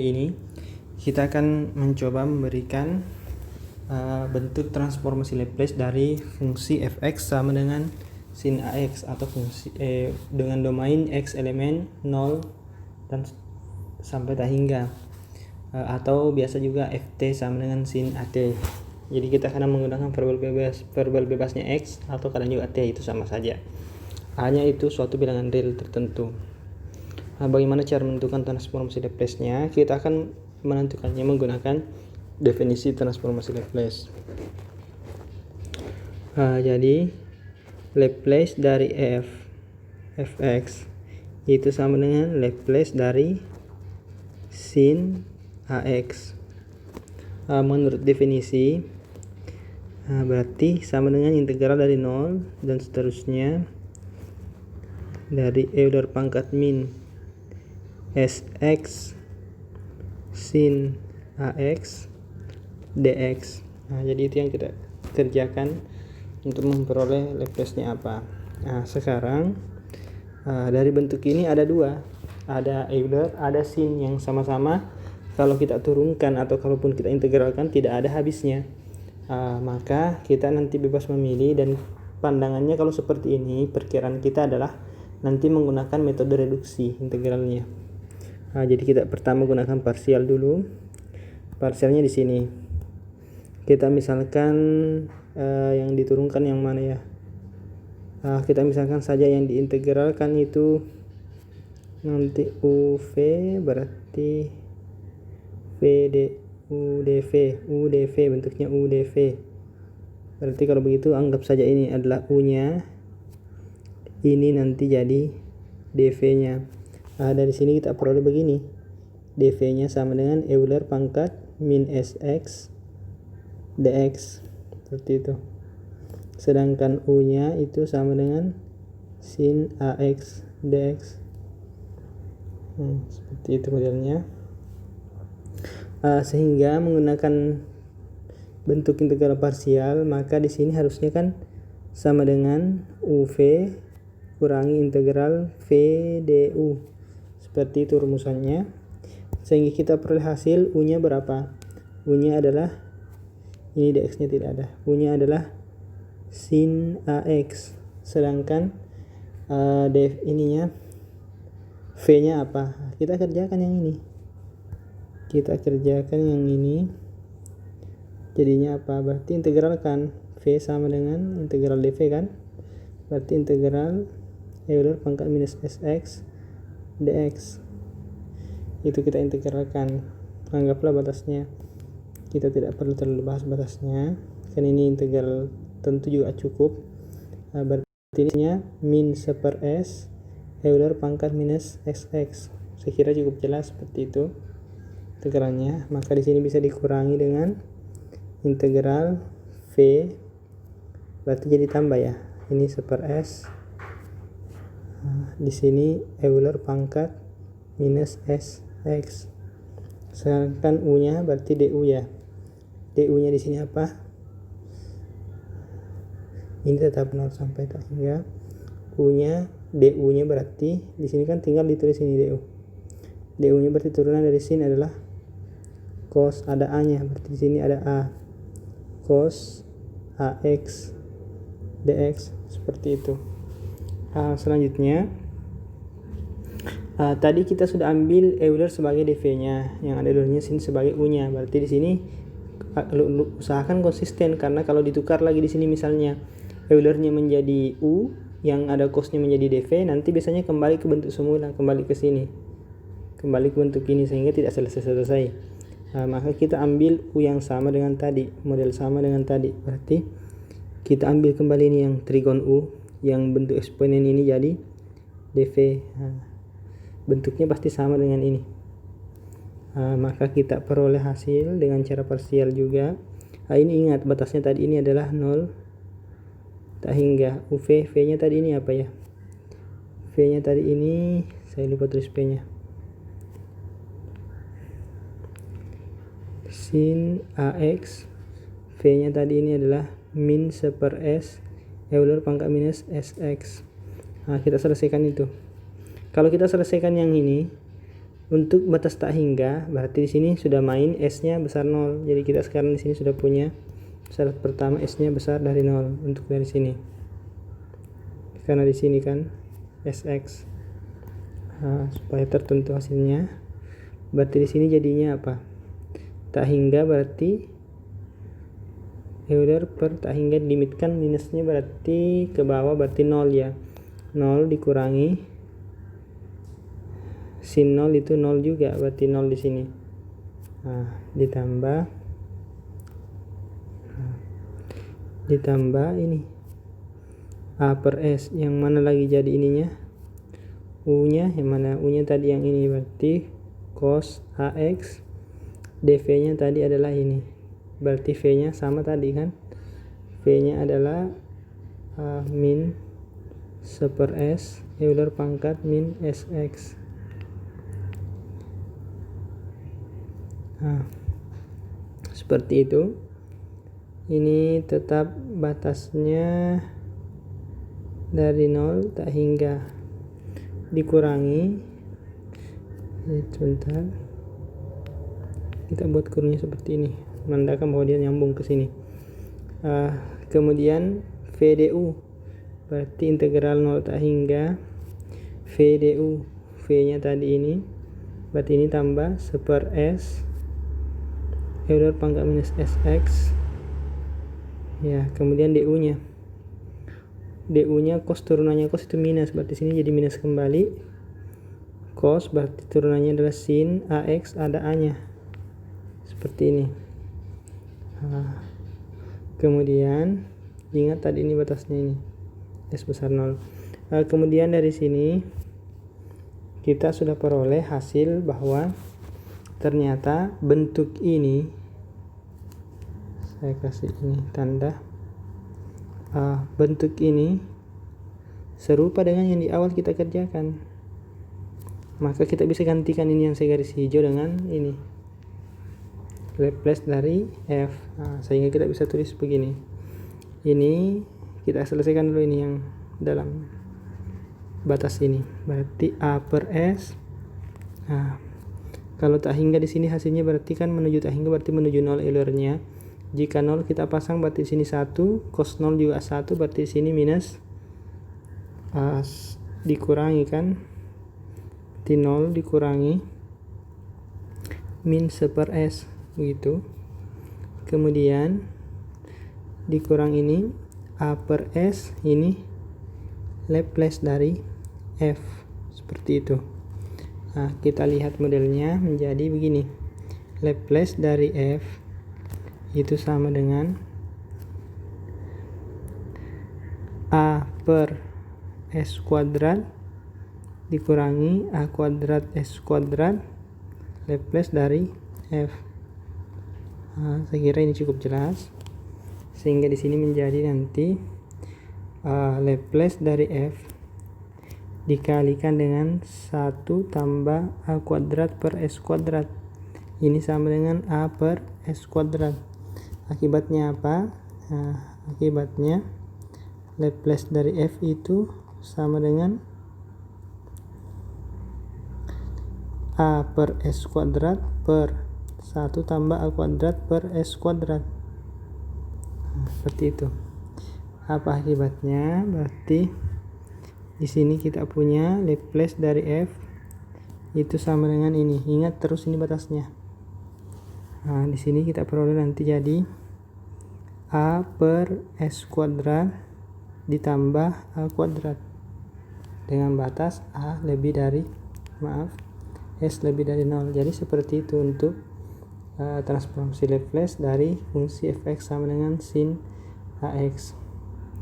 Ini kita akan mencoba memberikan bentuk transformasi Laplace dari fungsi fx sama dengan sin ax atau fungsi dengan domain x elemen 0 dan sampai tak hingga, atau biasa juga ft sama dengan sin at. Jadi kita akan menggunakan variabel bebasnya x atau kadang juga t, itu sama saja, hanya itu suatu bilangan real tertentu. Bagaimana cara menentukan transformasi Laplace-nya? Kita akan menentukannya menggunakan definisi transformasi Laplace. Jadi Laplace dari fx itu sama dengan Laplace dari sin ax. Menurut definisi berarti sama dengan integral dari 0 dan seterusnya dari Euler pangkat min sx sin ax dx. Jadi itu yang kita kerjakan untuk memperoleh Laplace-nya apa. Sekarang dari bentuk ini ada dua, ada Euler, ada sin yang sama-sama kalau kita turunkan atau kalaupun kita integralkan tidak ada habisnya. Maka kita nanti bebas memilih, dan pandangannya kalau seperti ini perkiraan kita adalah nanti menggunakan metode reduksi integralnya. Jadi kita pertama gunakan parsial dulu. Parsialnya di sini. Kita misalkan yang diturunkan yang mana ya? Kita misalkan saja yang diintegralkan itu nanti UV berarti UDV bentuknya UDV. Berarti kalau begitu anggap saja ini adalah U-nya. Ini nanti jadi DV-nya. Dari sini kita peroleh begini. DV-nya sama dengan Euler pangkat min sx dx. Seperti itu. Sedangkan U-nya itu sama dengan sin ax dx. Seperti itu modelnya. Sehingga menggunakan bentuk integral parsial, maka di sini harusnya kan sama dengan UV kurangi integral V du. Seperti itu rumusannya. Sehingga kita peroleh hasil U-nya berapa? U-nya adalah ini, dx-nya tidak ada. U-nya adalah sin ax. Sedangkan ininya V-nya apa? Kita kerjakan yang ini. Jadinya apa? Berarti integralkan V sama dengan integral dv kan? Berarti integral Euler pangkat minus sx dx. Itu kita integralkan. Anggaplah batasnya. Kita tidak perlu terlalu bahas batasnya. Kan ini integral tentu juga cukup. Berarti ini min 1/s Euler pangkat minus xx. Saya kira cukup jelas seperti itu integralnya. Maka di sini bisa dikurangi dengan integral V, berarti jadi tambah ya. Ini 1/s. Di sini Euler pangkat minus sx. Sedangkan U-nya berarti du ya. Du-nya di sini apa? Ini tetap 0 sampai tak hingga. U-nya du-nya berarti di sini kan tinggal ditulis ini du. Du-nya berarti turunan dari sin adalah cos, ada a-nya, berarti di sini ada a. Cos ax dx, seperti itu. Selanjutnya tadi kita sudah ambil Euler sebagai dv-nya, yang ada Eulernya sin sebagai u-nya. Berarti di sini usahakan konsisten, karena kalau ditukar lagi di sini misalnya Eulernya menjadi u, yang ada cosnya menjadi dv, nanti biasanya kembali ke bentuk semula, kembali ke sini, kembali ke bentuk ini, sehingga tidak selesai. Maka kita ambil u yang sama dengan tadi, model sama dengan tadi. Berarti kita ambil kembali ini yang trigon u, yang bentuk eksponen ini jadi dv. Bentuknya pasti sama dengan ini. Maka kita peroleh hasil dengan cara parsial juga. Ini ingat batasnya tadi ini adalah 0 tak hingga. UV, V-nya tadi ini apa ya? V-nya tadi ini saya lupa tulis P-nya. Sin ax. V-nya tadi ini adalah min 1/s Euler pangkat minus sx. Kita selesaikan itu. Kalau kita selesaikan yang ini, Untuk batas tak hingga, berarti di sini sudah main S-nya besar 0. Jadi kita sekarang di sini sudah punya syarat pertama S-nya besar dari 0 untuk dari sini. Karena di sini kan SX. Supaya tertentu hasilnya. Berarti di sini jadinya apa? Tak hingga berarti Euler per tak hingga dilimitkan, minusnya berarti ke bawah, berarti 0 ya. 0 dikurangi sin 0 itu 0 juga, berarti 0 di sini. Ditambah ini A per S, yang mana lagi jadi ininya? U-nya, yang mana U-nya tadi yang ini, berarti cos AX. dV-nya tadi adalah ini. Berarti V-nya sama tadi kan? V-nya adalah min 1/S Euler pangkat min SX. Seperti itu. Ini tetap batasnya dari 0 tak hingga, dikurangi, sebentar, kita buat kurungnya seperti ini, menandakan bahwa dia nyambung ke sini. Kemudian VDU berarti integral 0 tak hingga VDU, V-nya tadi ini, berarti ini tambah 1/S Euler pangkat minus SX ya. Kemudian DU-nya cos turunannya cos itu minus, berarti sini jadi minus kembali. Cos berarti turunannya adalah sin AX, ada A-nya seperti ini. Kemudian ingat tadi ini batasnya ini S besar 0. Kemudian dari sini kita sudah peroleh hasil bahwa ternyata bentuk ini, saya kasih ini tanda, bentuk ini serupa dengan yang di awal kita kerjakan. Maka kita bisa gantikan ini yang saya garis hijau dengan ini, Laplace dari F. Sehingga kita bisa tulis begini. Ini kita selesaikan dulu ini yang dalam batas ini. Berarti A per S. Kalau tak hingga di sini hasilnya berarti kan menuju tak hingga, berarti menuju 0 Eulernya. Jika 0 kita pasang berarti di sini 1, cos 0 juga 1, berarti di sini minus dikurangi kan, di 0 dikurangi min 1/S begitu. Kemudian dikurang ini A per S, ini Laplace dari F, seperti itu. Kita lihat modelnya menjadi begini. Laplace dari F itu sama dengan A per S kuadrat dikurangi A kuadrat S kuadrat Laplace dari F. Saya kira ini cukup jelas, sehingga di sini menjadi nanti Laplace dari F dikalikan dengan 1 tambah A kuadrat per S kuadrat. Ini sama dengan A per S kuadrat. Akibatnya apa? Akibatnya Laplace dari F itu sama dengan A per S kuadrat per 1 tambah A kuadrat per S kuadrat. Seperti itu. Apa akibatnya? Berarti di sini kita punya Laplace dari F itu sama dengan ini. Ingat terus ini batasnya. Di sini kita peroleh nanti jadi A per S kuadrat ditambah A kuadrat dengan batas S lebih dari 0. Jadi seperti itu untuk transformasi Laplace dari fungsi fx sama dengan sin AX.